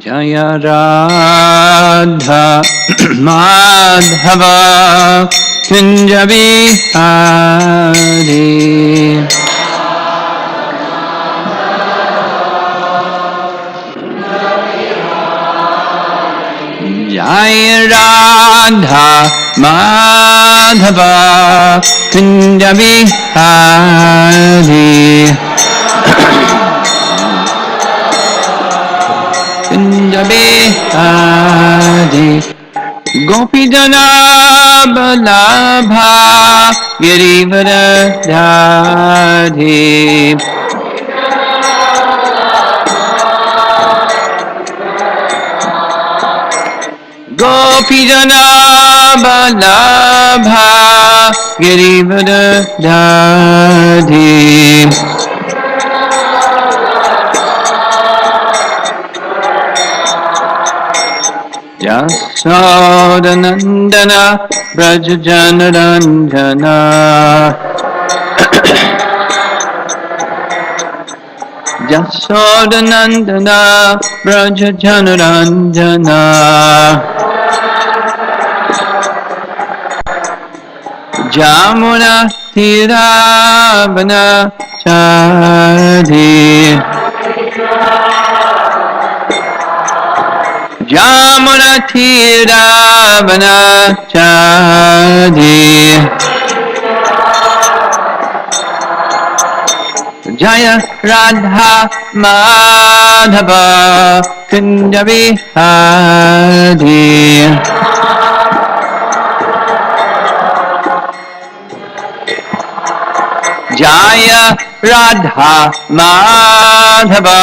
Jaya Radha Madhava Kunja Bihari Jaya Radha Madhava Kunja Bihari Kunja Bihari Gopi Jana Balabha Girivardhari Gopi Jana Balabha Girivardhari Yasodanandana Brajajanaranjana Yasodanandana Brajajanaranjana Jamuna Tiravana Chari Jamuna Tiravana Chari Jaya Radha Madhava Kunja Bihari Jaya Radha Madhava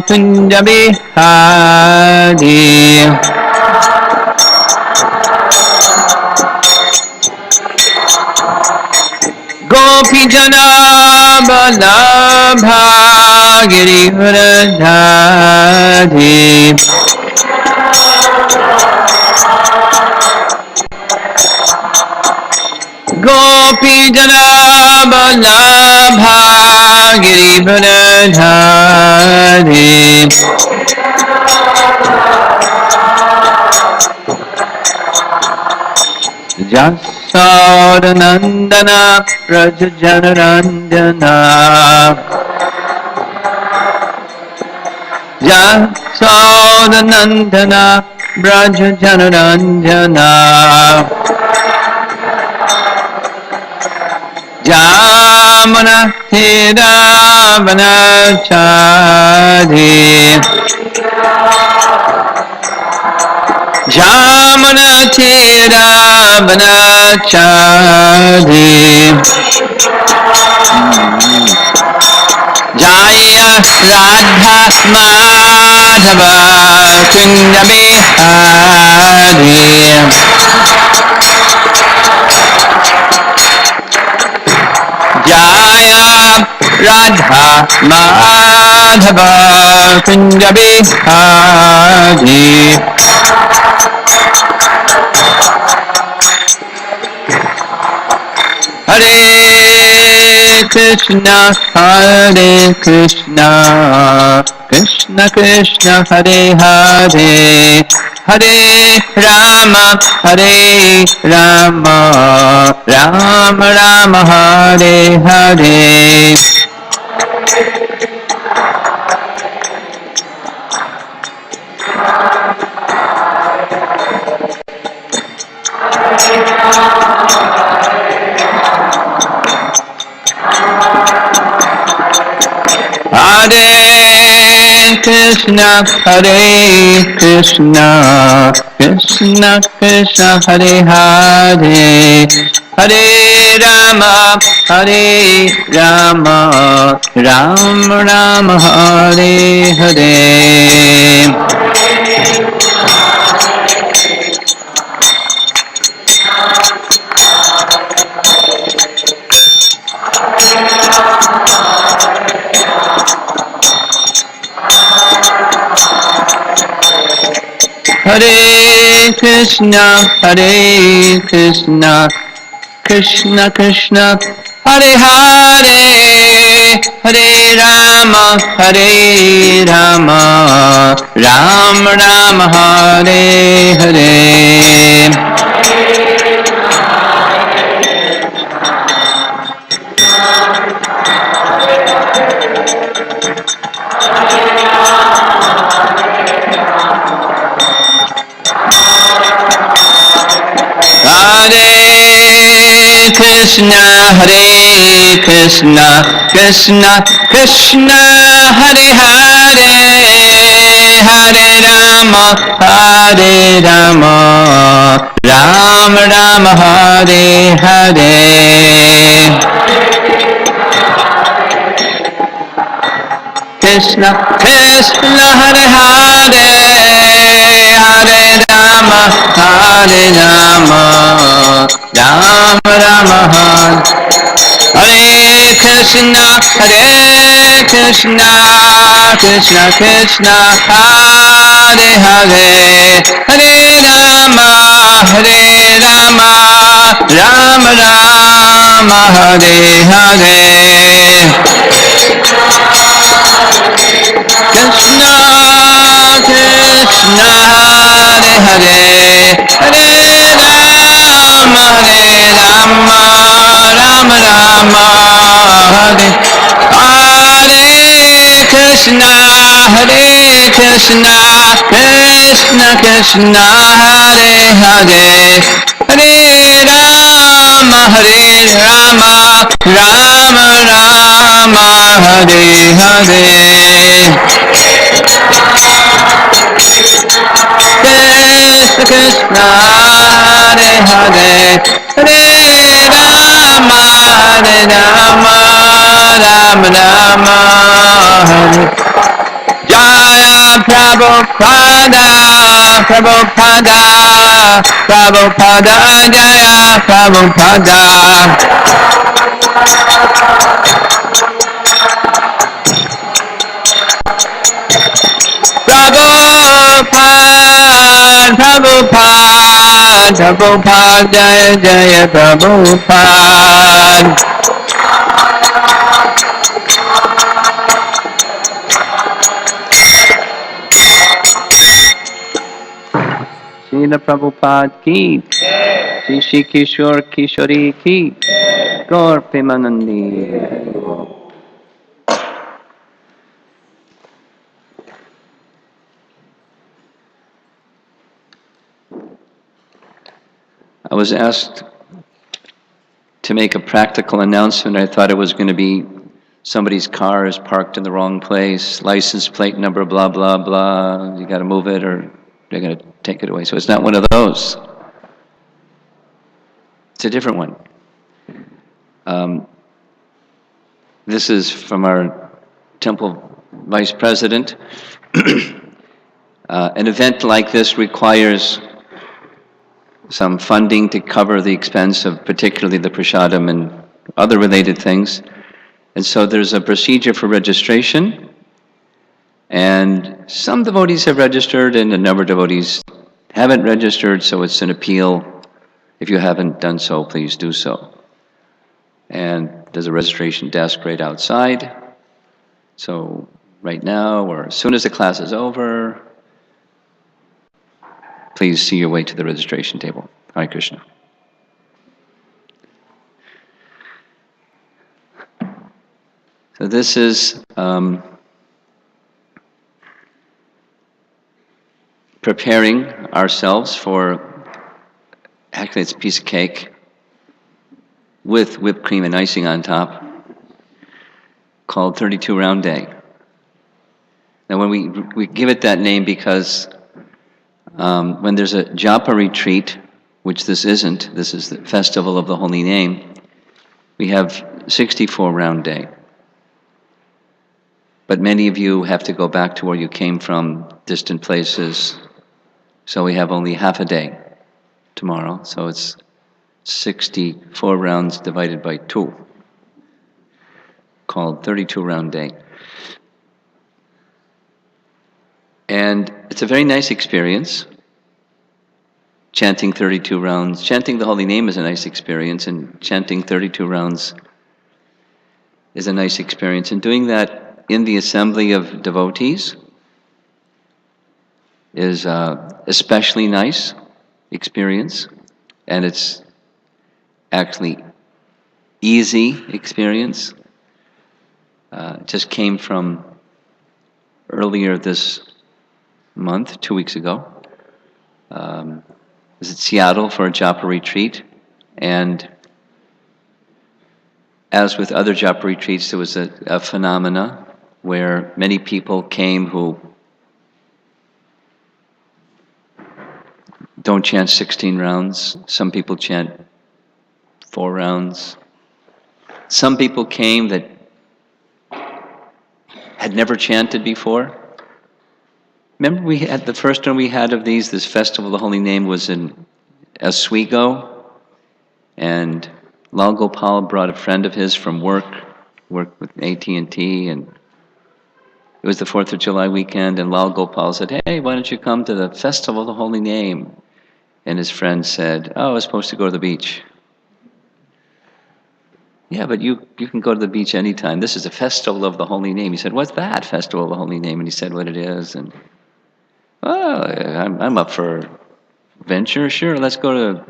Kunja Bihari Gopi Jana Balabha Girivardhari Gopi Jana Balabha Girivardhari Yasodanandana Brajajanaranjana Yasodanandana Brajajanaranjana Jamuna Tiravana Chari Jamuna Tiravana Chari Jaya Radha Madhava Kunja Bihari Jaya Radha Madhava Kunja Bihari Hare Krishna Krishna Krishna Hare Hare Hare Rama Rama Rama Hare Hare Hare Krishna Krishna Krishna Hare Hare Hare Rama Rama Rama Hare Hare Hare Krishna Krishna Krishna Hare Hare Hare Rama, Hare Rama, Ram Ram, Hare Hare. Hare Krishna, Hare Krishna, Krishna Krishna, Hare Hare, Hare Rama, Hare Rama, Ram Ram, Hare Hare. Krishna Krishna, Hare Hare, Hare Rama, Hare Rama, Ram Ram, Hare Krishna, Hare Krishna, Krishna Krishna, Hare Hare, Hare Rama, Hare Rama, Rama Rama, Hare Hare. Krishna Krishna, Hare Hare, Hare Rama, Hare Rama, Rama Rama, Hare Krishna, Hare Krishna, Krishna Krishna, Hare Hare, Hare Rama, Hare Rama, Rama Rama, Hare Hare. Krishna Krishna, Hare Hare, Hare Rama, Hare Rama, Rama Rama, Hare. Jaya Prabhupada, Prabhupada, Prabhupada, Jaya Prabhupada. Prabhupada, Prabhupada, Prabhupada, Jaya Jaya Prabhupada. Srila Prabhupada ki, Shri Shri Kishore Kishori ki, Gaur Premanandi. I was asked to make a practical announcement. I thought it was going to be somebody's car is parked in the wrong place, license plate number, blah, blah, blah. You got to move it or they're going to take it away. So it's not one of those. It's a different one. This is from our temple vice president. An event like this requires some funding to cover the expense of particularly the prasadam and other related things. And so there's a procedure for registration. And some devotees have registered and a number of devotees haven't registered, so it's an appeal. If you haven't done so, please do so. And there's a registration desk right outside. So right now, or as soon as the class is over, please see your way to the registration table. Hare Krishna. So this is preparing ourselves for, actually it's a piece of cake with whipped cream and icing on top, called 32 Round Day. Now when we give it that name because when there's a japa retreat, which this isn't, this is the festival of the holy name, we have 64 round day. But many of you have to go back to where you came from, distant places, so we have only half a day tomorrow, so it's 64 rounds divided by 2, called 32 round day. And it's a very nice experience. Chanting 32 rounds, chanting the holy name is a nice experience, and chanting 32 rounds is a nice experience. And doing that in the assembly of devotees is especially nice experience, and it's actually easy experience. Just came from earlier this month, 2 weeks ago. Was at Seattle for a japa retreat, and as with other japa retreats, there was a phenomena where many people came who don't chant 16 rounds. Some people chant 4 rounds. Some people came that had never chanted before. Remember, we had the first one we had of these. This Festival of the Holy Name was in Oswego, and Lal Gopal brought a friend of his from worked with AT&T, and it was the 4th of July weekend, and Lal Gopal said, "Hey, why don't you come to the Festival of the Holy Name?" And his friend said, "Oh, I was supposed to go to the beach." "Yeah, but you can go to the beach anytime. This is a Festival of the Holy Name." He said, "What's that, Festival of the Holy Name?" And he said what it is, and, "Oh, I'm up for venture. Sure, let's go to,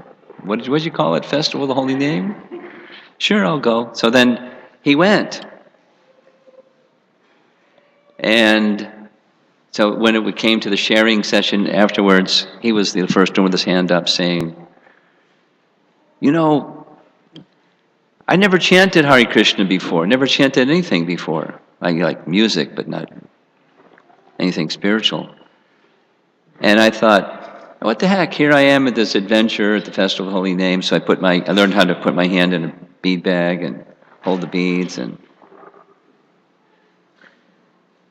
what'd you call it, Festival of the Holy Name? Sure, I'll go." So then he went. And so when it came to the sharing session afterwards, he was the first one with his hand up saying, "You know, I never chanted Hare Krishna before, never chanted anything before. I like music, but not anything spiritual." And I thought, what the heck, here I am at this adventure at the Festival of the Holy Name, so I learned how to put my hand in a bead bag and hold the beads, and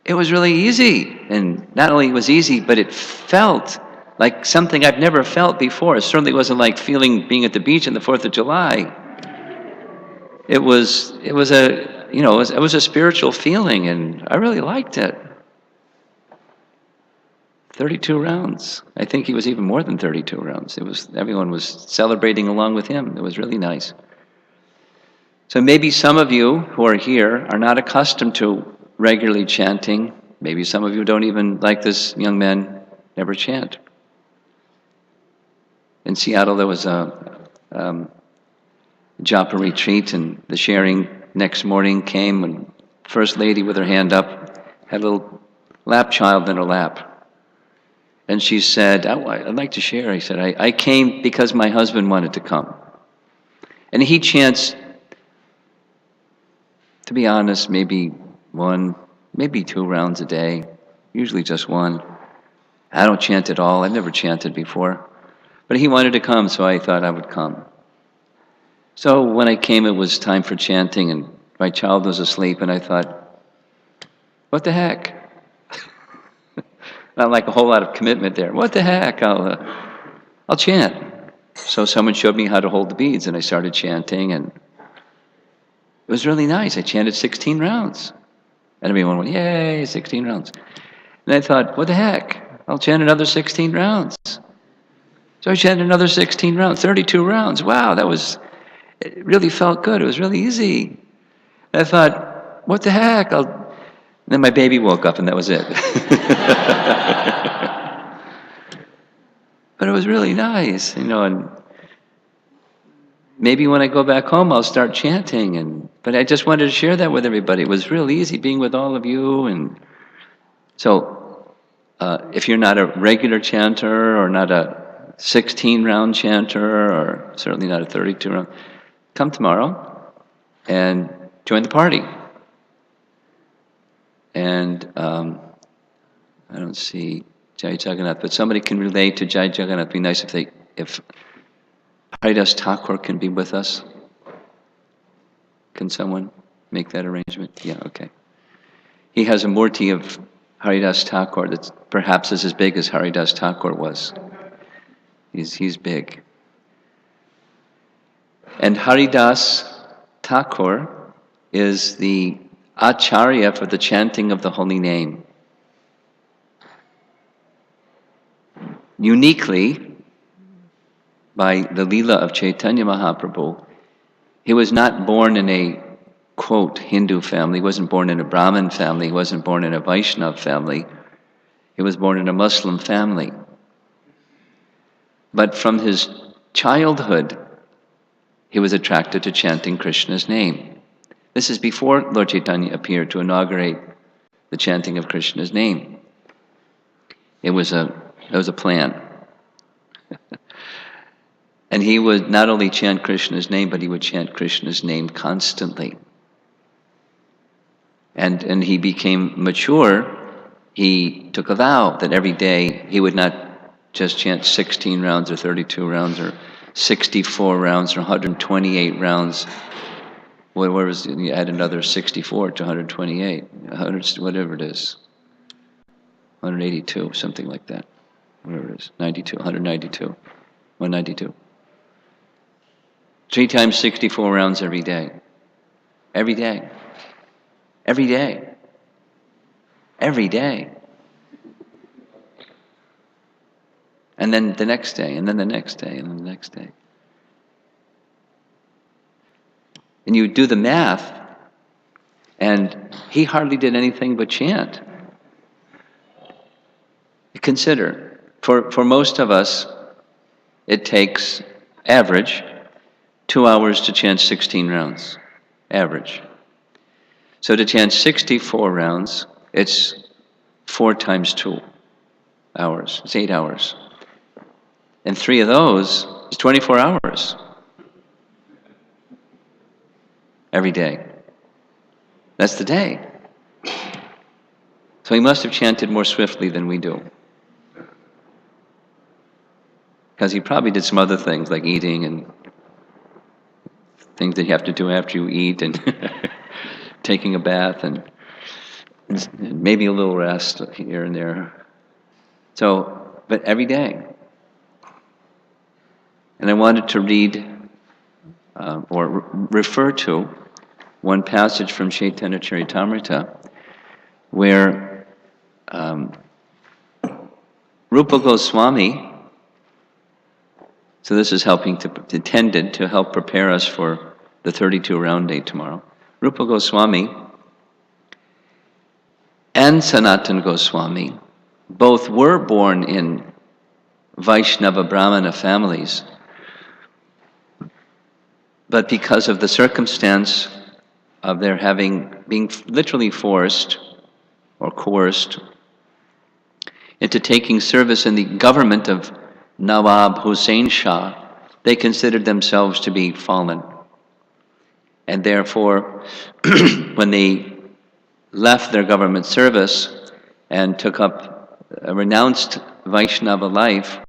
it was really easy. And not only was it easy, but it felt like something I've never felt before. It certainly wasn't like being at the beach on the 4th of July. It was a spiritual feeling, and I really liked it. 32 rounds. I think he was even more than 32 rounds. Everyone was celebrating along with him. It was really nice. So maybe some of you who are here are not accustomed to regularly chanting. Maybe some of you don't even, like this young man, never chant. In Seattle, there was a japa retreat, and the sharing next morning came, and First Lady with her hand up had a little lap child in her lap. And she said, "Oh, I'd like to share." He said, I came because my husband wanted to come. And he chants, to be honest, maybe 1, maybe 2 rounds a day, usually just 1. I don't chant at all. I've never chanted before. But he wanted to come, so I thought I would come. So when I came, it was time for chanting, and my child was asleep, and I thought, what the heck? Not like a whole lot of commitment there. What the heck? I'll chant. So someone showed me how to hold the beads, and I started chanting, and it was really nice. I chanted 16 rounds. And everyone went, "Yay, 16 rounds." And I thought, what the heck? I'll chant another 16 rounds. So I chanted another 16 rounds, 32 rounds. Wow, it really felt good. It was really easy. And I thought, what the heck? Then my baby woke up, and that was it. But it was really nice, and maybe when I go back home, I'll start chanting. But I just wanted to share that with everybody. It was really easy being with all of you. And so if you're not a regular chanter, or not a 16-round chanter, or certainly not a 32-round, come tomorrow and join the party. And I don't see Jai Jagannath, but somebody can relate to Jai Jagannath. It'd be nice if Haridas Thakur can be with us. Can someone make that arrangement? Yeah, okay. He has a murti of Haridas Thakur that perhaps is as big as Haridas Thakur was. He's big. And Haridas Thakur is the Acharya for the chanting of the holy name. Uniquely, by the Leela of Chaitanya Mahaprabhu, he was not born in a quote, Hindu family. He wasn't born in a Brahmin family. He wasn't born in a Vaishnav family. He was born in a Muslim family. But from his childhood, he was attracted to chanting Krishna's name. This is before Lord Chaitanya appeared to inaugurate the chanting of Krishna's name. It was a plan. And he would not only chant Krishna's name, but he would chant Krishna's name constantly. And he became mature. He took a vow that every day he would not just chant 16 rounds or 32 rounds or 64 rounds or 128 rounds. Where was it? You add another 64 to 128, 100, whatever it is. 182, something like that. Whatever it is, 92, 192, 192. 3 times 64 rounds every day. Every day. Every day. Every day. And then the next day, and then the next day, and then the next day. And you do the math, and he hardly did anything but chant. Consider, for most of us, it takes average 2 hours to chant 16 rounds. Average. So to chant 64 rounds, it's 4 times 2 hours. It's 8 hours. And 3 of those is 24 hours. Every day. That's the day. So he must have chanted more swiftly than we do. Because he probably did some other things like eating and things that you have to do after you eat and taking a bath and maybe a little rest here and there. So, but every day. And I wanted to read or refer to one passage from Chaitanya Charitamrita where Rupa Goswami, so this is intended to help prepare us for the 32 round day tomorrow. Rupa Goswami and Sanatana Goswami both were born in Vaishnava Brahmana families, but because of the circumstance of their being literally forced or coerced into taking service in the government of Nawab Hussain Shah, they considered themselves to be fallen. And therefore, when they left their government service and took up a renounced Vaishnava life,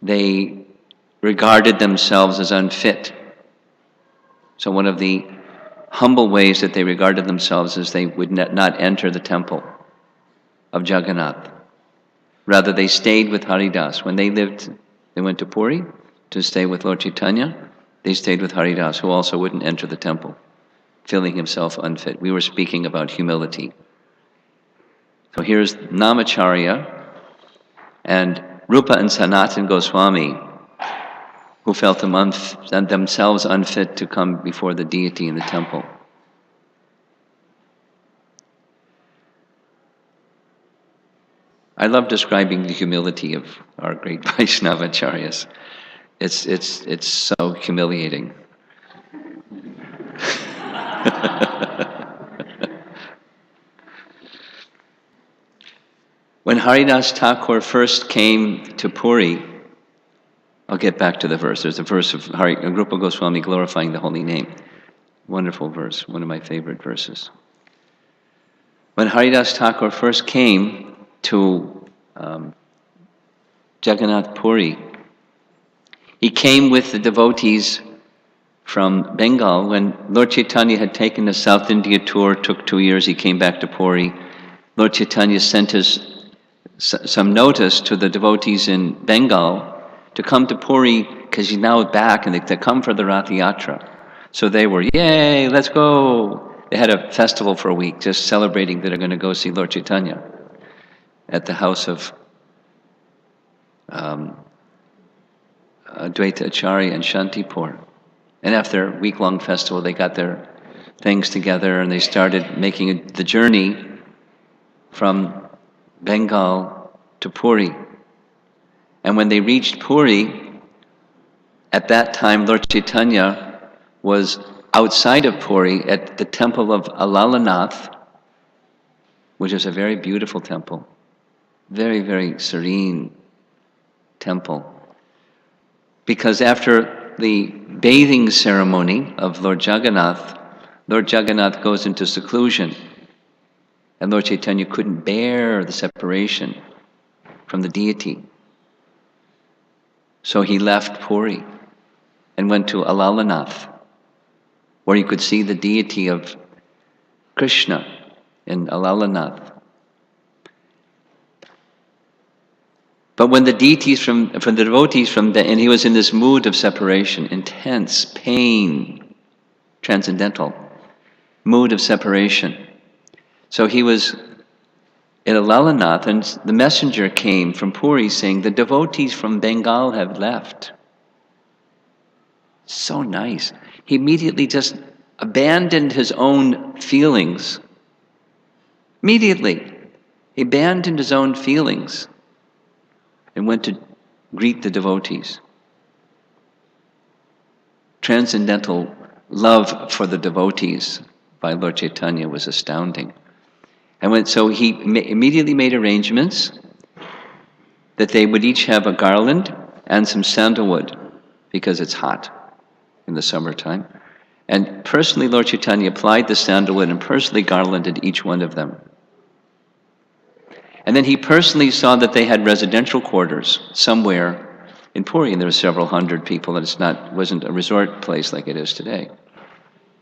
they regarded themselves as unfit. So one of the humble ways that they regarded themselves is they would not enter the temple of Jagannath. Rather, they stayed with Haridas. When they went to Puri to stay with Lord Chaitanya, they stayed with Haridas, who also wouldn't enter the temple, feeling himself unfit. We were speaking about humility. So here's Namacharya and Rupa and Sanatana Goswami, who felt themselves unfit to come before the deity in the temple. I love describing the humility of our great Vaishnavacharyas. It's so humiliating. When Haridas Thakur first came to Puri, I'll get back to the verse. There's a verse of Rupa Goswami glorifying the holy name. Wonderful verse, one of my favorite verses. When Haridas Thakur first came to Jagannath Puri, he came with the devotees from Bengal. When Lord Chaitanya had taken a South India tour, took 2 years, he came back to Puri. Lord Chaitanya sent some notice to the devotees in Bengal to come to Puri because he's now back and to come for the Rath Yatra. So they were, yay, let's go. They had a festival for a week just celebrating that they're going to go see Lord Chaitanya at the house of Advaita Acharya in Shantipur. And after a week-long festival, they got their things together, and they started making the journey from Bengal to Puri. And when they reached Puri, at that time Lord Chaitanya was outside of Puri at the temple of Alalanath, which is a very beautiful temple, very, very serene temple. Because after the bathing ceremony of Lord Jagannath goes into seclusion, and Lord Chaitanya couldn't bear the separation from the deity. So he left Puri and went to Alalanath, where he could see the deity of Krishna in Alalanath. But when the devotees and he was in this mood of separation, intense pain, transcendental mood of separation. So he was in Alalanath, and the messenger came from Puri saying, the devotees from Bengal have left. So nice. He immediately just abandoned his own feelings. Immediately, he abandoned his own feelings and went to greet the devotees. Transcendental love for the devotees by Lord Chaitanya was astounding. So he immediately made arrangements that they would each have a garland and some sandalwood, because it's hot in the summertime. And personally, Lord Chaitanya applied the sandalwood and personally garlanded each one of them. And then he personally saw that they had residential quarters somewhere in Puri, and there were several hundred people, and it wasn't a resort place like it is today.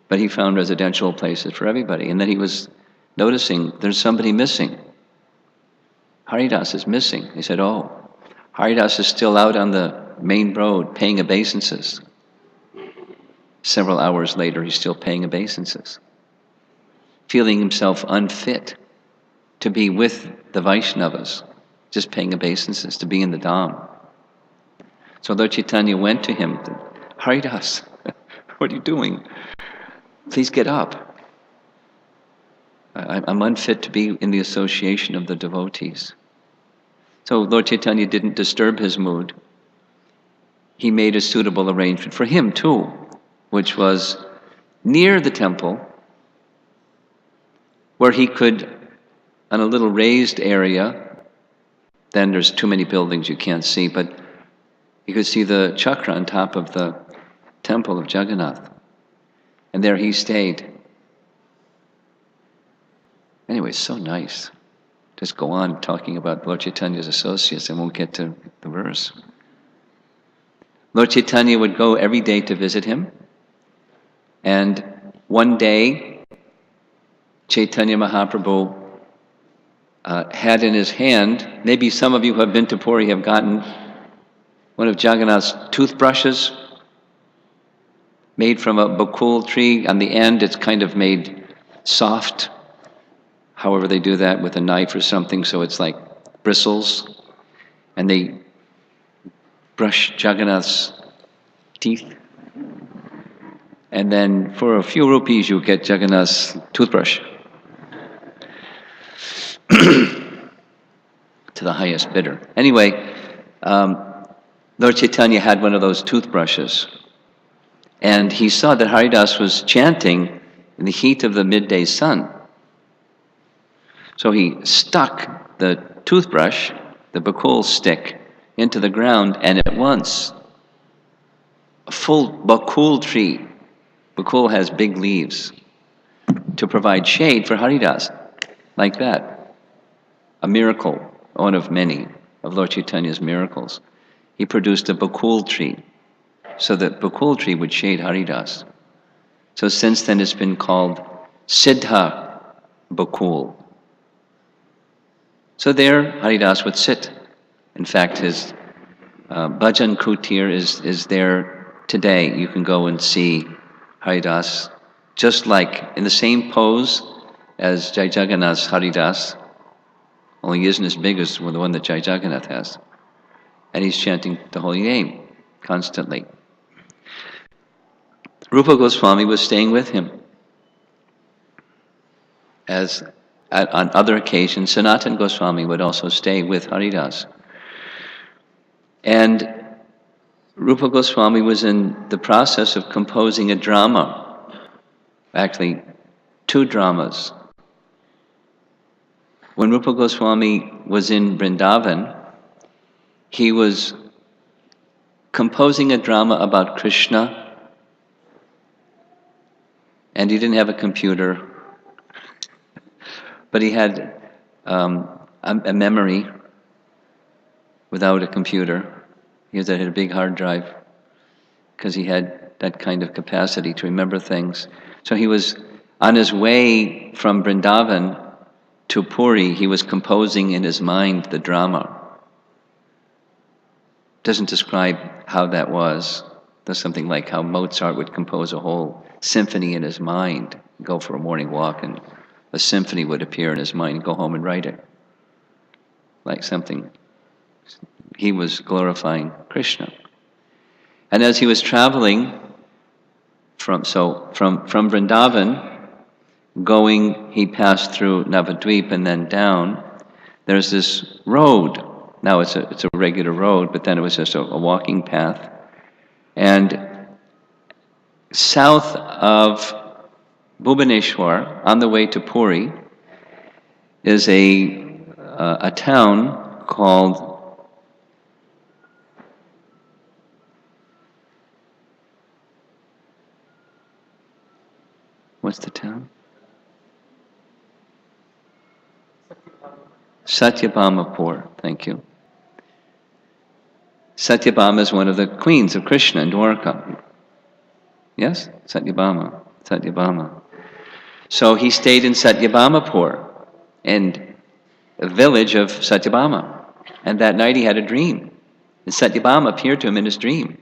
But he found residential places for everybody. And then he was noticing there's somebody missing. Haridas is missing. He said, oh, Haridas is still out on the main road paying obeisances. Several hours later, he's still paying obeisances, feeling himself unfit to be with the Vaishnavas, just paying obeisances, to be in the Dham. So Lord Chaitanya went to him, Haridas, what are you doing? Please get up. I'm unfit to be in the association of the devotees. So Lord Chaitanya didn't disturb his mood. He made a suitable arrangement for him too, which was near the temple, where he could, on a little raised area, then there's too many buildings you can't see, but you could see the chakra on top of the temple of Jagannath. And there he stayed. Anyway, it's so nice. Just go on talking about Lord Chaitanya's associates and won't get to the verse. Lord Chaitanya would go every day to visit him. And one day, Chaitanya Mahaprabhu had in his hand, maybe some of you who have been to Puri have gotten one of Jagannath's toothbrushes made from a bakul tree. On the end, it's kind of made soft. However, they do that with a knife or something, so it's like bristles. And they brush Jagannath's teeth. And then for a few rupees, you get Jagannath's toothbrush. To the highest bidder. Anyway, Lord Chaitanya had one of those toothbrushes. And he saw that Haridas was chanting in the heat of the midday sun. So he stuck the toothbrush, the bakul stick, into the ground, and at once, a full bakul tree, bakul has big leaves, to provide shade for Haridas, like that. A miracle, one of many of Lord Chaitanya's miracles. He produced a bakul tree, so that bakul tree would shade Haridas. So since then it's been called Siddha Bakul. So there Haridas would sit. In fact, his bhajan kutir is there today. You can go and see Haridas, just like in the same pose as Jai Jagannath's Haridas, only he isn't as big as the one that Jai Jagannath has. And he's chanting the holy name constantly. Rupa Goswami was staying with him. as on other occasions, Sanatana Goswami would also stay with Haridas. And Rupa Goswami was in the process of composing a drama, actually 2 dramas. When Rupa Goswami was in Vrindavan, he was composing a drama about Krishna, and he didn't have a computer, but he had a memory without a computer. He had a big hard drive because he had that kind of capacity to remember things. So he was on his way from Vrindavan to Puri. He was composing in his mind the drama. Doesn't describe how that was. Does something like how Mozart would compose a whole symphony in his mind, go for a morning walk, and a symphony would appear in his mind, go home and write it. Like something. He was glorifying Krishna. And as he was traveling from Vrindavan, he passed through Navadvip and then down, there's this road. Now it's a regular road, but then it was just a walking path. And south of Bhubaneswar, on the way to Puri, is a town called what's the town? Satyabhamapur, thank you. Satyabhama is one of the queens of Krishna in Dwarka. Yes? Satyabhama. So he stayed in Satyabhamapur, and a village of Satyabhama. And that night he had a dream. And Satyabhama appeared to him in his dream.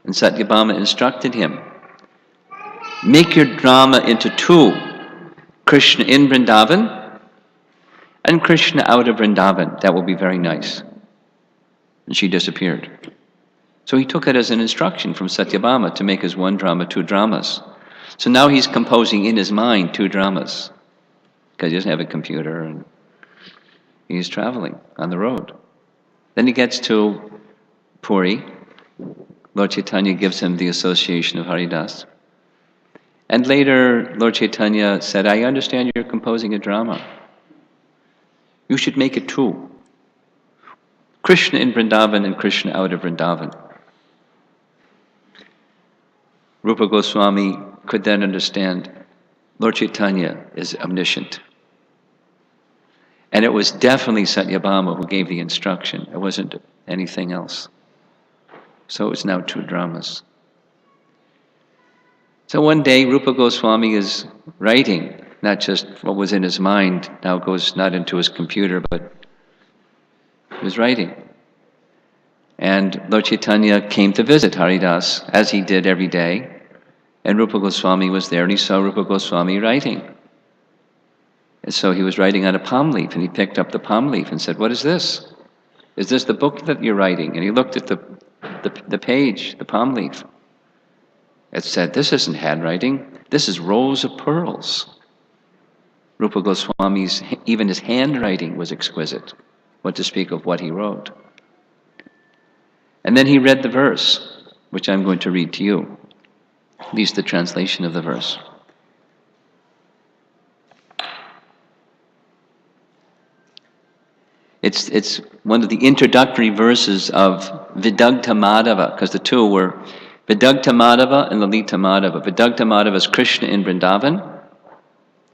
And Satyabhama instructed him, make your drama into 2, Krishna in Vrindavan and Krishna out of Vrindavan. That will be very nice. And she disappeared. So he took it as an instruction from Satyabhama to make his 1 drama 2 dramas. So now he's composing in his mind 2 dramas because he doesn't have a computer and he's traveling on the road. Then he gets to Puri. Lord Chaitanya gives him the association of Haridas. And later, Lord Chaitanya said, I understand you're composing a drama. You should make it 2. Krishna in Vrindavan and Krishna out of Vrindavan. Rupa Goswami could then understand Lord Chaitanya is omniscient. And it was definitely Satyabhama who gave the instruction. It wasn't anything else. So it was now 2 dramas. So one day Rupa Goswami is writing, not just what was in his mind, now goes not into his computer, but he was writing. And Lord Chaitanya came to visit Haridas, as he did every day. And Rupa Goswami was there, and he saw Rupa Goswami writing. And so he was writing on a palm leaf, and he picked up the palm leaf and said, what is this? Is this the book that you're writing? And he looked at the page, the palm leaf. It said, this isn't handwriting, this is rows of pearls. Rupa Goswami's, even his handwriting was exquisite, what to speak of what he wrote. And then he read the verse, which I'm going to read to you, at least the translation of the verse. It's one of the introductory verses of Vidagdha Madhava, because the 2 were Vidagdha Madhava and Lalita Madhava. Vidagdha Madhava is Krishna in Vrindavan,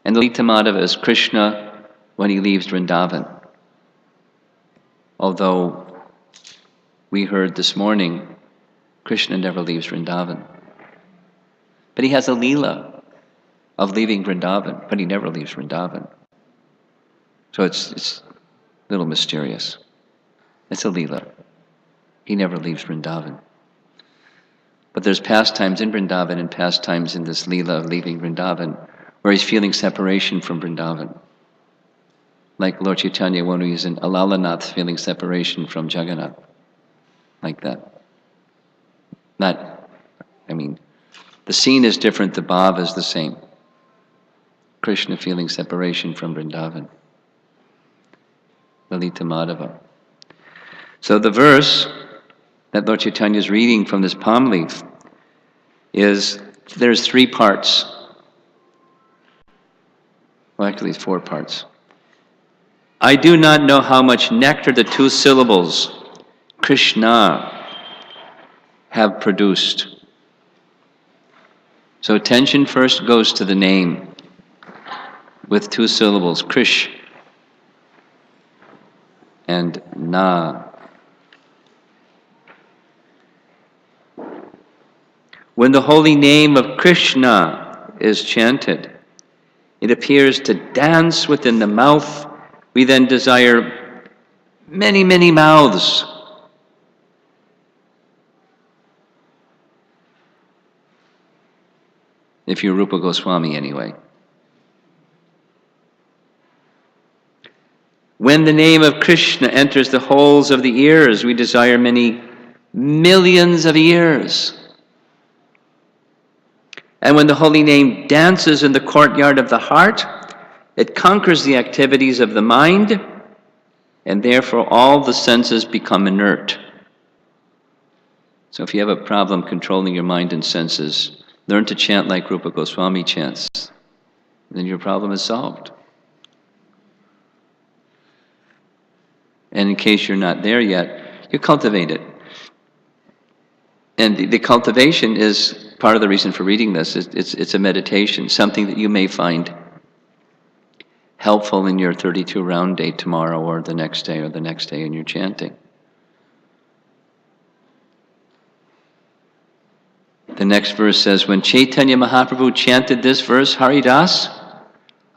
and Lalita Madhava is Krishna when he leaves Vrindavan. Although we heard this morning, Krishna never leaves Vrindavan. But he has a leela of leaving Vrindavan, but he never leaves Vrindavan. So it's a little mysterious. It's a leela. He never leaves Vrindavan. But there's pastimes in Vrindavan and pastimes in this leela of leaving Vrindavan where he's feeling separation from Vrindavan. Like Lord Chaitanya when he's in Alalanath feeling separation from Jagannath. Like that. The scene is different, the bhav is the same. Krishna feeling separation from Vrindavan. Lalita Madhava. So the verse that Lord Chaitanya is reading from this palm leaf there's 3 parts. Well, actually it's 4 parts. I do not know how much nectar the 2 syllables Krishna have produced. So attention first goes to the name with 2 syllables, Krish and Na. When the holy name of Krishna is chanted, it appears to dance within the mouth. We then desire many, many mouths. If you're Rupa Goswami anyway. When the name of Krishna enters the holes of the ears, we desire many millions of ears. And when the holy name dances in the courtyard of the heart, it conquers the activities of the mind, and therefore all the senses become inert. So if you have a problem controlling your mind and senses, learn to chant like Rupa Goswami chants. Then your problem is solved. And in case you're not there yet, you cultivate it. And the cultivation is part of the reason for reading this. It's a meditation, something that you may find helpful in your 32 round day tomorrow or the next day in your chanting. The next verse says, when Chaitanya Mahaprabhu chanted this verse, Haridas,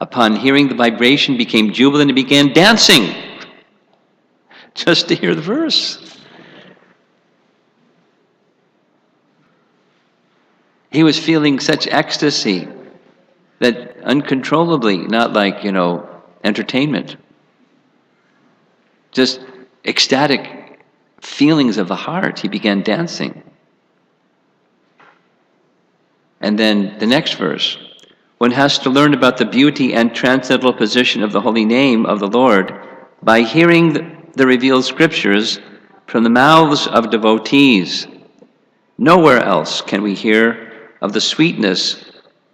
upon hearing the vibration, became jubilant and began dancing just to hear the verse. He was feeling such ecstasy that uncontrollably, not like, entertainment, just ecstatic feelings of the heart, he began dancing. And then the next verse, one has to learn about the beauty and transcendental position of the holy name of the Lord by hearing the revealed scriptures from the mouths of devotees. Nowhere else can we hear of the sweetness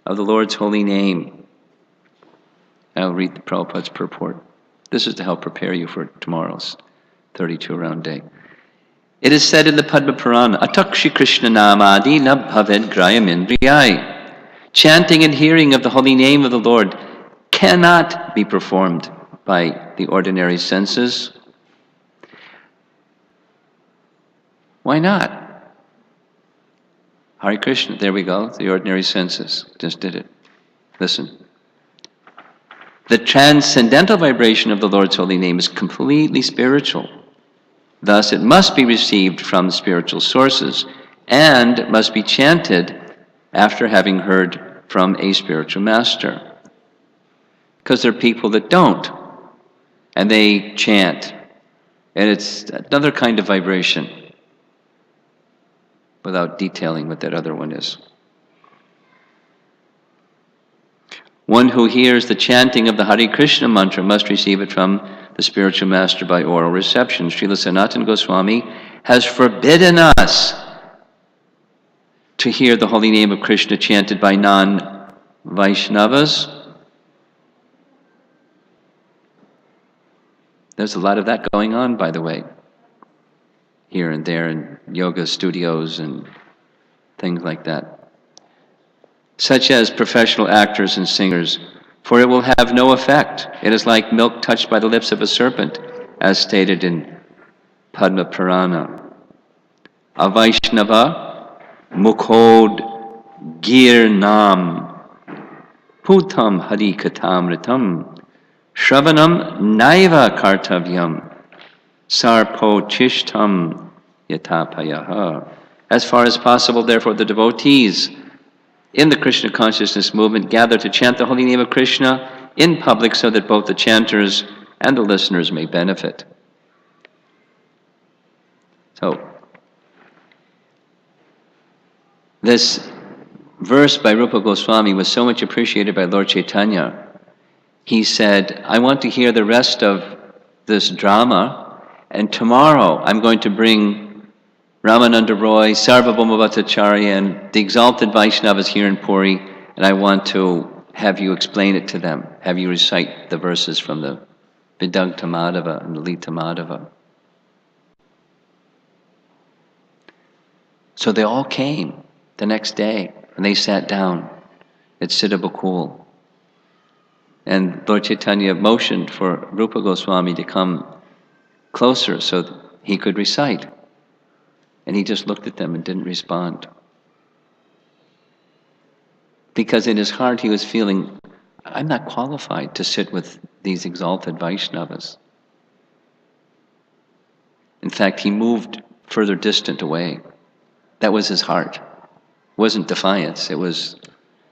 of the Lord's holy name. I'll read the Prabhupada's purport. This is to help prepare you for tomorrow's 32 round day. It is said in the Padma Purana, Atakshi Krishna Namadi na bhaved grayamindriyai. Chanting and hearing of the holy name of the Lord cannot be performed by the ordinary senses. Why not? Hare Krishna, there we go, the ordinary senses. Just did it. Listen. The transcendental vibration of the Lord's holy name is completely spiritual. Thus, it must be received from spiritual sources and must be chanted after having heard from a spiritual master. Because there are people that don't, and they chant, and it's another kind of vibration, without detailing what that other one is. One who hears the chanting of the Hare Krishna mantra must receive it from the spiritual master by oral reception. Srila Sanatana Goswami has forbidden us to hear the holy name of Krishna chanted by non-Vaishnavas. There's a lot of that going on, by the way, here and there in yoga studios and things like that, such as professional actors and singers, for it will have no effect. It is like milk touched by the lips of a serpent, as stated in Padma Purana. Avaishnava mukhod girnam putam hari katamritam shravanam naiva kartavyam sarpo chishtam yatapayaha. As far as possible, therefore, the devotees in the Krishna consciousness movement gather to chant the holy name of Krishna in public so that both the chanters and the listeners may benefit. So, this verse by Rupa Goswami was so much appreciated by Lord Chaitanya he said, I want to hear the rest of this drama, and tomorrow I'm going to bring Ramananda Roy, Sarvabhauma Bhattacharya, and the exalted Vaishnavas here in Puri, and I want to have you explain it to them, have you recite the verses from the Vidagdha Madhava and the Lita Madhava. So they all came the next day, and they sat down at Siddhabakul. And Lord Chaitanya motioned for Rupa Goswami to come closer so that he could recite. And he just looked at them and didn't respond. Because in his heart he was feeling, I'm not qualified to sit with these exalted Vaishnavas. In fact, he moved further distant away. That was his heart. It wasn't defiance, it was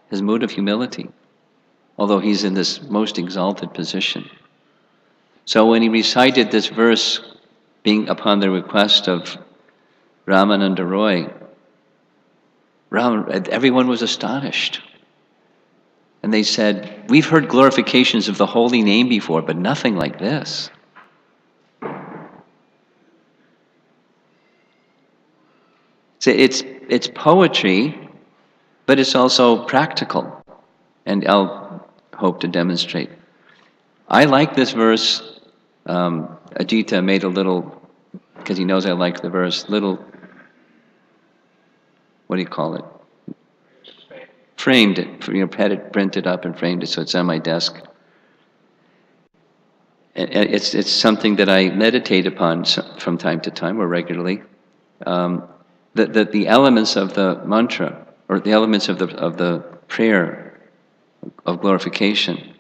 his mood of humility, although he's in this most exalted position. So when he recited this verse, being upon the request of Ramananda Roy, everyone was astonished. And they said, we've heard glorifications of the holy name before, but nothing like this. So it's poetry, but it's also practical. And I'll hope to demonstrate. I like this verse. Ajita made a little, because he knows I like the verse, little, what do you call it? Framed it, had it printed up and framed it, so it's on my desk. And it's something that I meditate upon from time to time, or regularly. The elements of the mantra, or the elements of the prayer of glorification.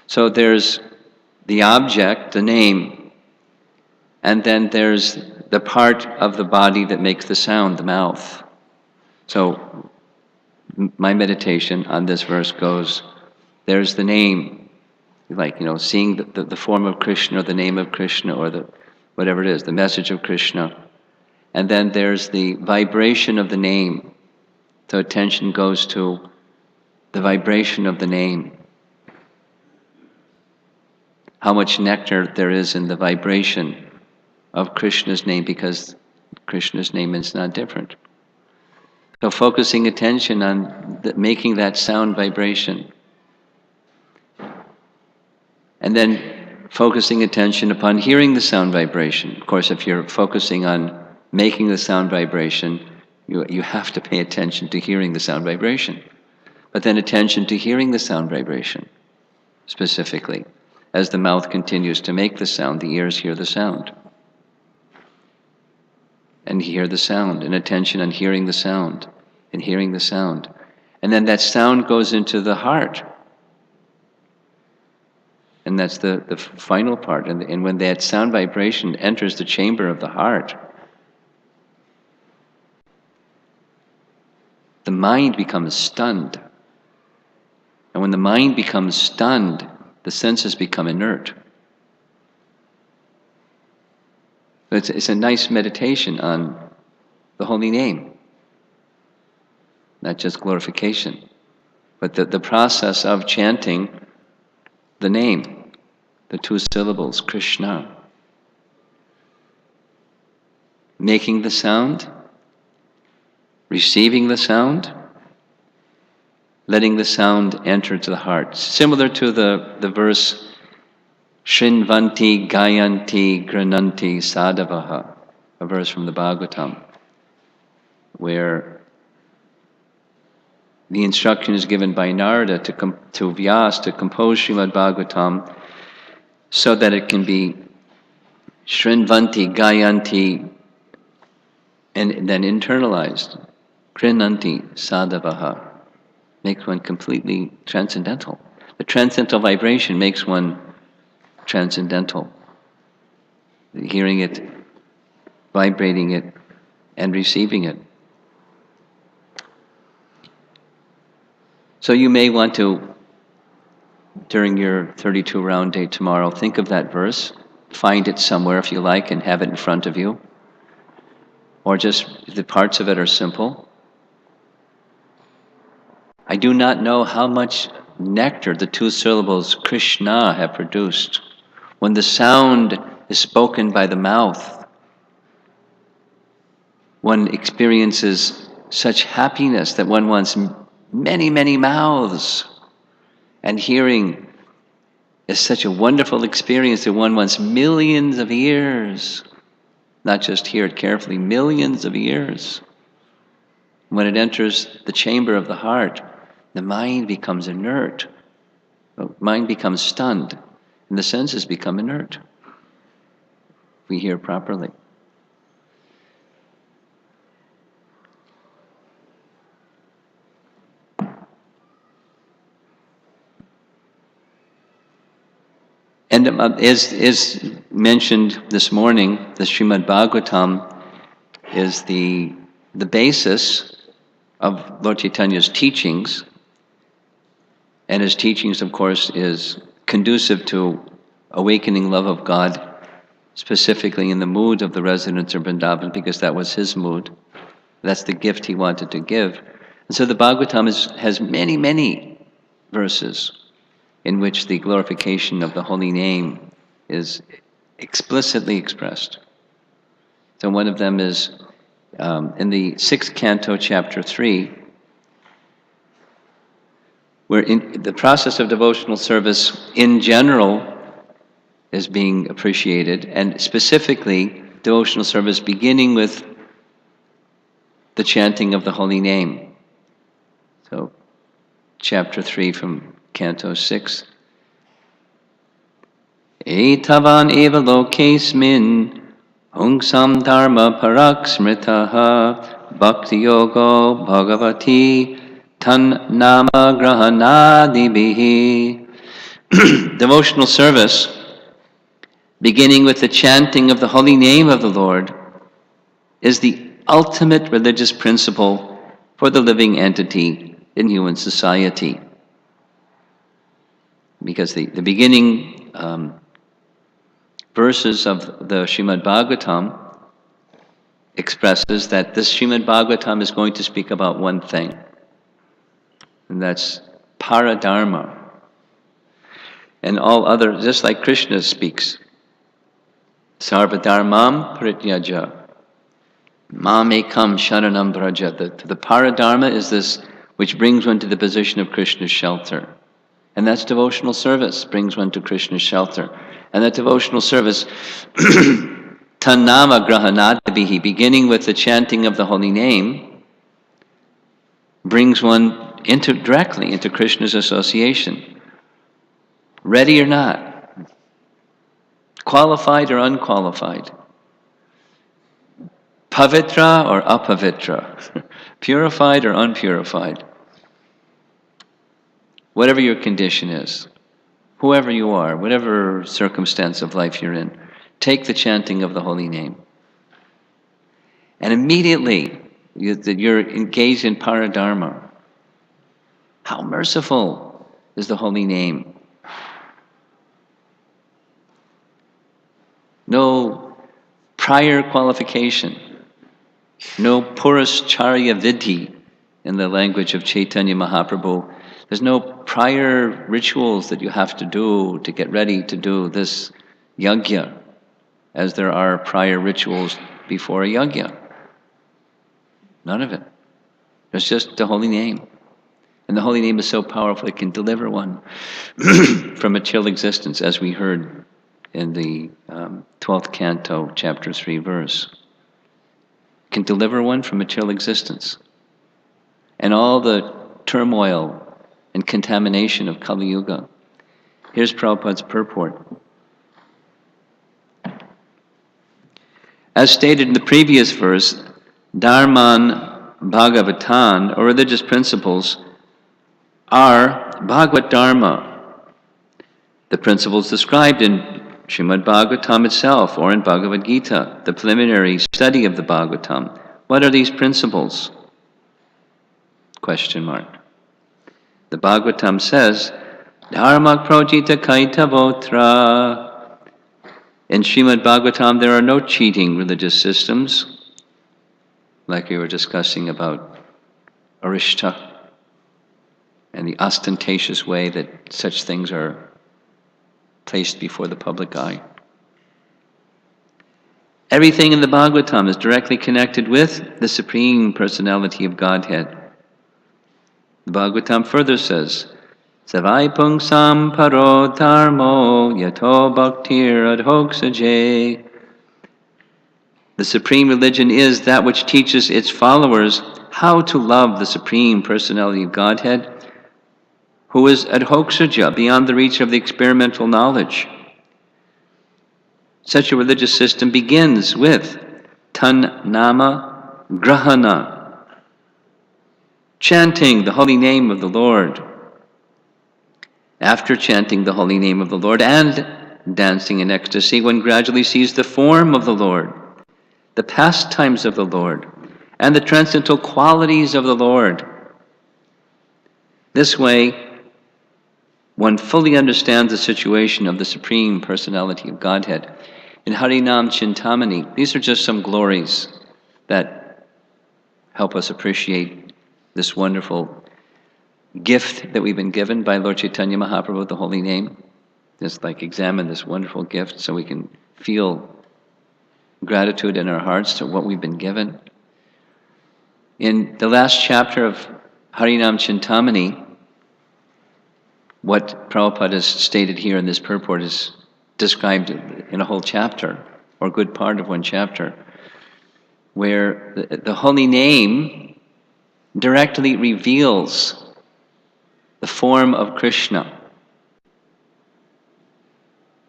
So there's the object, the name, and then there's the part of the body that makes the sound, the mouth. So my meditation on this verse goes, there's the name, like, seeing the form of Krishna, or the name of Krishna, or the whatever it is, the message of Krishna. And then there's the vibration of the name. So attention goes to the vibration of the name. How much nectar there is in the vibration of Krishna's name, because Krishna's name is not different. So focusing attention on making that sound vibration. And then focusing attention upon hearing the sound vibration. Of course, if you're focusing on making the sound vibration, you have to pay attention to hearing the sound vibration. But then attention to hearing the sound vibration, specifically. As the mouth continues to make the sound, the ears hear the sound. And hear the sound, and attention on hearing the sound, and hearing the sound. And then that sound goes into the heart. And that's the final part. And when that sound vibration enters the chamber of the heart, the mind becomes stunned. And when the mind becomes stunned, the senses become inert. It's a nice meditation on the holy name. Not just glorification, but the process of chanting the name, the two syllables, Krishna. Making the sound, receiving the sound, letting the sound enter to the heart. Similar to the verse, Shrinvanti Gayanti Grananti Sadhavaha, a verse from the Bhagavatam, where the instruction is given by Narada to Vyas to compose Srimad Bhagavatam so that it can be Shrinvanti Gayanti and then internalized. Grinanti Sadhavaha makes one completely transcendental. The transcendental vibration makes one transcendental. Hearing it, vibrating it, and receiving it. So you may want to, during your 32 round day tomorrow, think of that verse, find it somewhere if you like, and have it in front of you. Or just, the parts of it are simple. I do not know how much nectar the two syllables Krishna have produced, when the sound is spoken by the mouth, one experiences such happiness that one wants many, many mouths. And hearing is such a wonderful experience that one wants millions of ears. Not just hear it carefully, millions of ears. When it enters the chamber of the heart, the mind becomes inert. The mind becomes stunned, and the senses become inert. We hear properly. And as mentioned this morning, the Srimad Bhagavatam is the basis of Lord Chaitanya's teachings. And his teachings, of course, is conducive to awakening love of God, specifically in the mood of the residents of Vrindavan, because that was his mood. That's the gift he wanted to give. And so the Bhagavatam has many, many verses in which the glorification of the holy name is explicitly expressed. So one of them is in the 6th canto, chapter 3, where in the process of devotional service in general is being appreciated, and specifically devotional service beginning with the chanting of the holy name. So chapter 3 from canto 6. Etavan eva lokesmin hungsam dharma parak smritaha bhakti yogo bhagavati tan nama grahanadibihi. Devotional service beginning with the chanting of the holy name of the Lord is the ultimate religious principle for the living entity in human society. Because the beginning verses of the Srimad Bhagavatam expresses that this Srimad Bhagavatam is going to speak about one thing, and that's paradharma. And all other, just like Krishna speaks, sarvadharmam parityaja, mamekam sharanam vraja. The paradharma is this which brings one to the position of Krishna's shelter. And that's devotional service, brings one to Krishna's shelter. And that devotional service, tannama grahanadabihi, beginning with the chanting of the holy name, brings one directly into Krishna's association. Ready or not, qualified or unqualified, pavitra or apavitra, purified or unpurified, whatever your condition is, whoever you are, whatever circumstance of life you're in, take the chanting of the holy name. And immediately, you're engaged in paradharma. How merciful is the holy name. No prior qualification, no purascharya vidhi in the language of Chaitanya Mahaprabhu. There's no prior rituals that you have to do to get ready to do this yajna, as there are prior rituals before a yajna. None of it. There's just the holy name. And the holy name is so powerful it can deliver one from material existence, as we heard in the 12th canto, chapter 3 verse. It can deliver one from material existence. And all the turmoil and contamination of Kali Yuga. Here's Prabhupada's purport. As stated in the previous verse, Dharman Bhagavatan, or religious principles, are Bhagavad Dharma, the principles described in Srimad Bhagavatam itself, or in Bhagavad Gita, the preliminary study of the Bhagavatam. What are these principles? Question mark. The Bhagavatam says, Dharma projita kaitavotra. In Srimad Bhagavatam, there are no cheating religious systems, like we were discussing about Arishta and the ostentatious way that such things are placed before the public eye. Everything in the Bhagavatam is directly connected with the Supreme Personality of Godhead. The Bhagavatam further says, Savai pungsam paro dharmo yato bhaktir adhoksaje. The supreme religion is that which teaches its followers how to love the Supreme Personality of Godhead, who is adhoksaja, beyond the reach of the experimental knowledge. Such a religious system begins with tan nama grahana, chanting the holy name of the Lord. After chanting the holy name of the Lord and dancing in ecstasy, one gradually sees the form of the Lord, the pastimes of the Lord, and the transcendental qualities of the Lord. This way, one fully understands the situation of the Supreme Personality of Godhead. In Harinam Chintamani, these are just some glories that help us appreciate this wonderful gift that we've been given by Lord Chaitanya Mahaprabhu, the holy name. Just like examine this wonderful gift so we can feel gratitude in our hearts to what we've been given. In the last chapter of Harinam Chintamani, what Prabhupada has stated here in this purport is described in a whole chapter, or a good part of one chapter, where the holy name directly reveals the form of Krishna.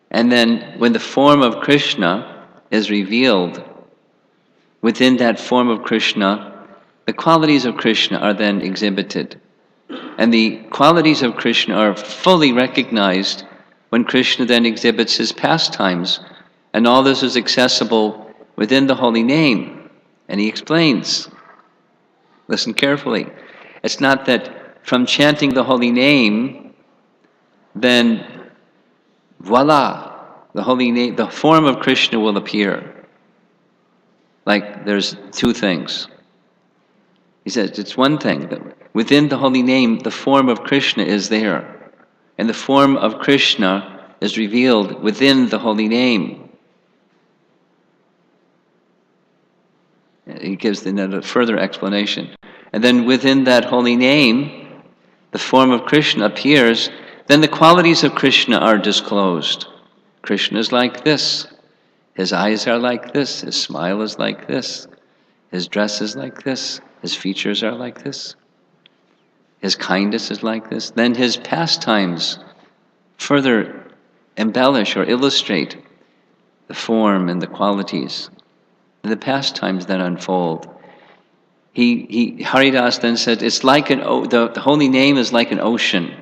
And then when the form of Krishna is revealed, within that form of Krishna, the qualities of Krishna are then exhibited. And the qualities of Krishna are fully recognized when Krishna then exhibits his pastimes. And all this is accessible within the holy name. And he explains, listen carefully, it's not that from chanting the holy name, then voila, the holy name, the form of Krishna will appear. Like there's two things. He says it's one thing that within the holy name, the form of Krishna is there. And the form of Krishna is revealed within the holy name. He gives a further explanation. And then within that holy name, the form of Krishna appears, then the qualities of Krishna are disclosed. Krishna is like this. His eyes are like this. His smile is like this. His dress is like this. His features are like this. His kindness is like this. Then his pastimes further embellish or illustrate the form and the qualities. And the pastimes then unfold. Haridas then said, it's like the holy name is like an ocean.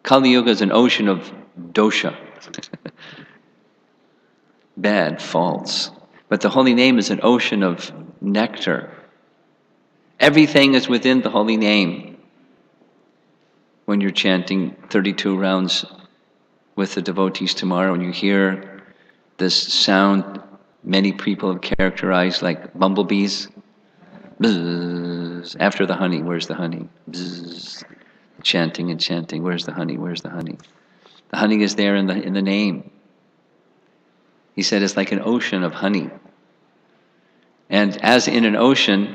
Kali Yuga is an ocean of dosha, bad, faults. But the holy name is an ocean of nectar. Everything is within the holy name. When you're chanting 32 rounds with the devotees tomorrow and you hear this sound many people have characterized like bumblebees. Bzzz. After the honey, where's the honey? Bzzz. Chanting and chanting, where's the honey? Where's the honey? The honey is there in the name. He said it's like an ocean of honey. And as in an ocean,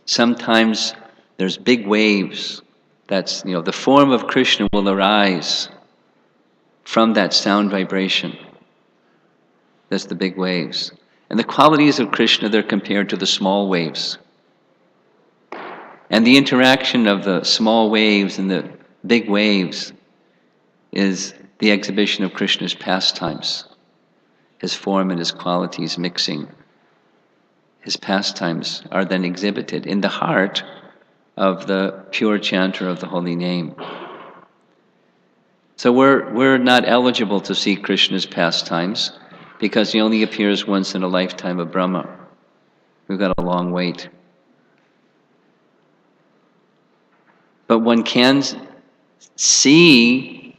sometimes there's big waves. That's, the form of Krishna will arise from that sound vibration. That's the big waves. And the qualities of Krishna, they're compared to the small waves. And the interaction of the small waves and the big waves is the exhibition of Krishna's pastimes. His form and his qualities mixing. His pastimes are then exhibited in the heart of the pure chanter of the holy name. So we're not eligible to see Krishna's pastimes because he only appears once in a lifetime of Brahma. We've got a long wait. But one can see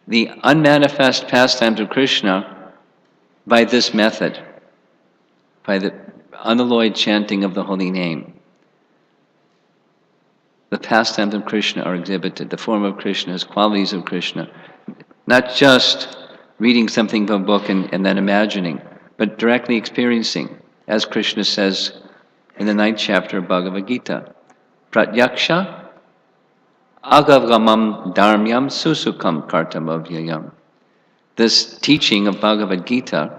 the unmanifest pastimes of Krishna by this method, by the unalloyed chanting of the holy name. The pastimes of Krishna are exhibited, the form of Krishna, his qualities of Krishna. Not just reading something from a book and then imagining, but directly experiencing, as Krishna says in the 9th chapter of Bhagavad Gita. Pratyaksha agavgamam dharmyam susukam kartam avyayam. This teaching of Bhagavad Gita,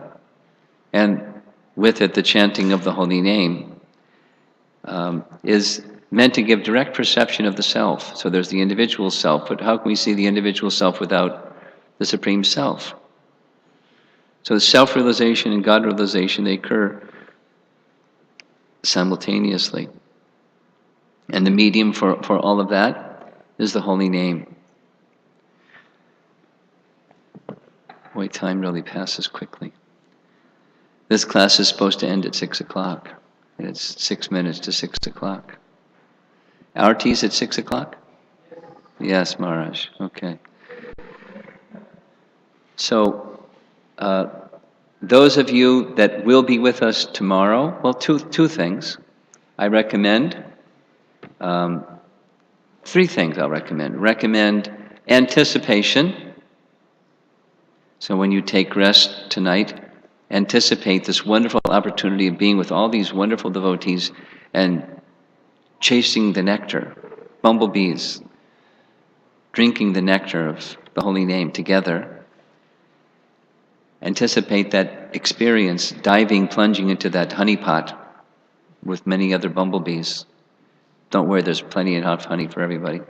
and with it the chanting of the holy name, is meant to give direct perception of the self. So there's the individual self, but how can we see the individual self without the Supreme Self? So the self-realization and God-realization, they occur simultaneously. And the medium for all of that is the holy name. Boy, time really passes quickly. This class is supposed to end at 6 o'clock. And it's 6 minutes to 6 o'clock. Our tea's at 6 o'clock? Yes, Maharaj. Okay. So, those of you that will be with us tomorrow, well, two things. I recommend, 3 things I'll recommend. Recommend anticipation. So when you take rest tonight, anticipate this wonderful opportunity of being with all these wonderful devotees and chasing the nectar, bumblebees, drinking the nectar of the holy name together. Anticipate that experience, diving, plunging into that honey pot with many other bumblebees. Don't worry, there's plenty of hot honey for everybody.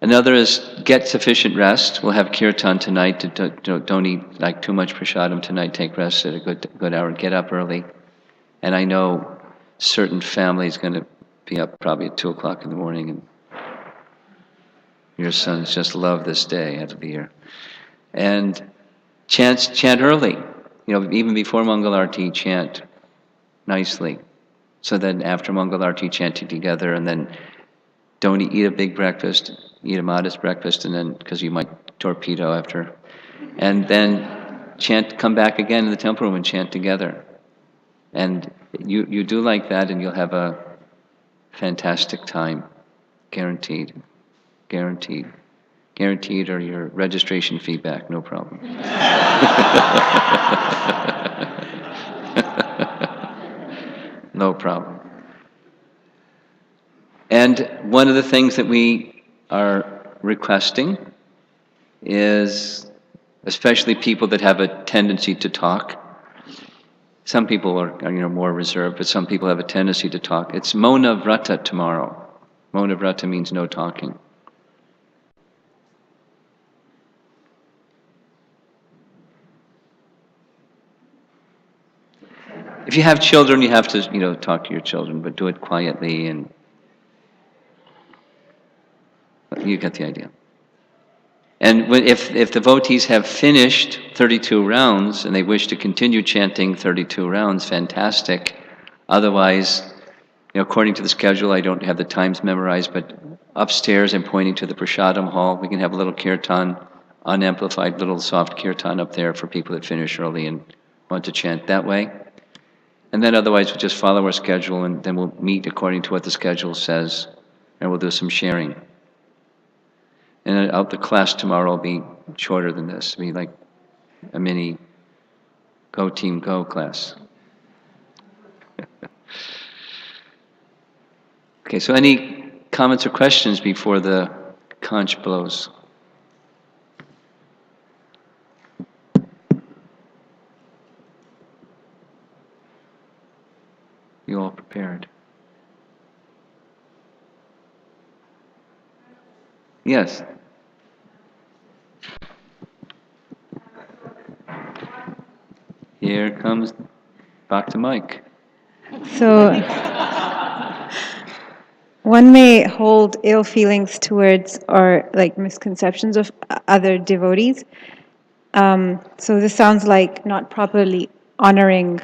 Another is get sufficient rest. We'll have kirtan tonight. Don't eat like too much prasadam tonight. Take rest at a good hour. Get up early. And I know certain families going to be up probably at 2 o'clock in the morning, and your sons just love this day out of the year. And chant early. Even before Mangalarti, chant nicely. So then after Mangalarti, chant it together, and then don't eat a big breakfast. Eat a modest breakfast, and then, because you might torpedo after. And then come back again in the temple room and chant together. And you do like that, and you'll have a fantastic time. Guaranteed. Guaranteed. Guaranteed, or your registration fee back, no problem. No problem. And one of the things that we are requesting is, especially people that have a tendency to talk. Some people are more reserved, but some people have a tendency to talk. It's Mona Vrata tomorrow. Mona Vrata means no talking. If you have children, you have to talk to your children, but do it quietly, and you get the idea. And if the devotees have finished 32 rounds and they wish to continue chanting 32 rounds, fantastic. Otherwise, according to the schedule, I don't have the times memorized, but upstairs I'm pointing to the Prasadam hall. We can have a little kirtan, unamplified little soft kirtan up there for people that finish early and want to chant that way. And then otherwise we'll just follow our schedule, and then we'll meet according to what the schedule says, and we'll do some sharing. And the class tomorrow will be shorter than this. It'll be like a mini Go Team Go class. Okay, so any comments or questions before the conch blows? You all prepared? Yes. Here comes back to Mike. So, one may hold ill feelings towards, or like misconceptions of other devotees. So this sounds like not properly honoring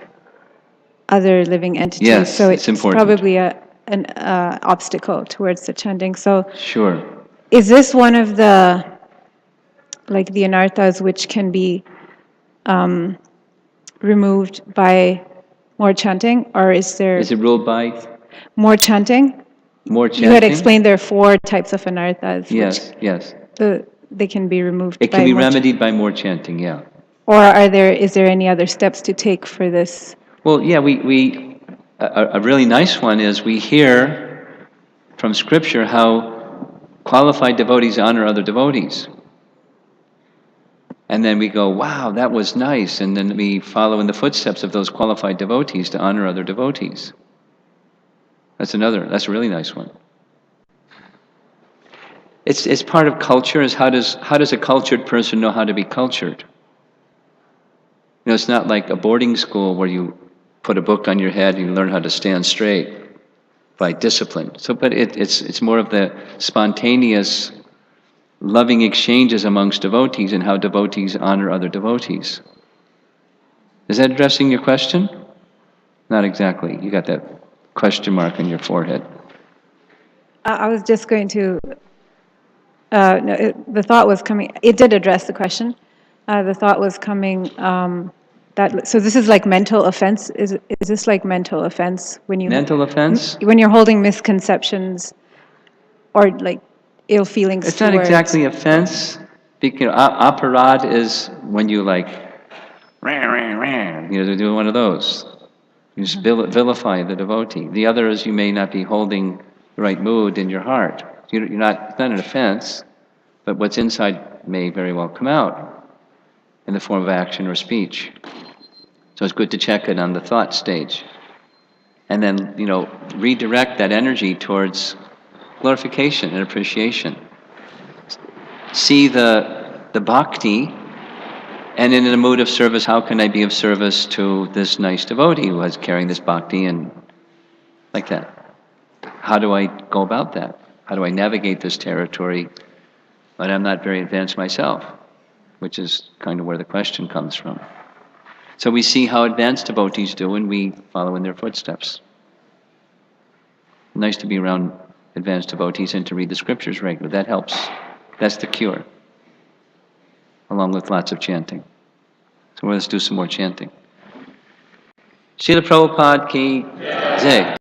other living entities. Yes, so it's important. Probably an obstacle towards the chanting. So, sure. Is this one of the anarthas which can be removed by more chanting, or is there? Is it ruled by more chanting. More You had chanting? explained there are 4 types of anarthas, Yes, which yes. they can be removed It by can be more remedied by more chanting, yeah. Or is there any other steps to take for this? Well, yeah, a really nice one is we hear from Scripture how qualified devotees honor other devotees. And then we go, wow, that was nice. And then we follow in the footsteps of those qualified devotees to honor other devotees. That's a really nice one. It's part of culture, is how does a cultured person know how to be cultured? You know, it's not like a boarding school where you put a book on your head and you learn how to stand straight by discipline. So, but it's more of the spontaneous, loving exchanges amongst devotees and how devotees honor other devotees. Is that addressing your question? Not exactly. You got that question mark on your forehead. I was just going to. No, the thought was coming. It did address the question. The thought was coming. So this is like mental offense. Is this like mental offense Mental offense? when you're holding misconceptions or like ill feelings It's not towards? exactly offense. Because aparad is when you like, rah, rah, rah, you know, to do one of those. You just vilify the devotee. The other is you may not be holding the right mood in your heart. You're not. It's not an offense, but what's inside may very well come out in the form of action or speech. So it's good to check it on the thought stage, and then redirect that energy towards glorification and appreciation. See the bhakti, and in a mood of service, how can I be of service to this nice devotee who is carrying this bhakti, and like that. How do I go about that? How do I navigate this territory? But I'm not very advanced myself, which is kind of where the question comes from. So we see how advanced devotees do, and we follow in their footsteps. Nice to be around advanced devotees and to read the scriptures regularly. That helps. That's the cure, along with lots of chanting. So let's do some more chanting. Srila Prabhupada ki jai.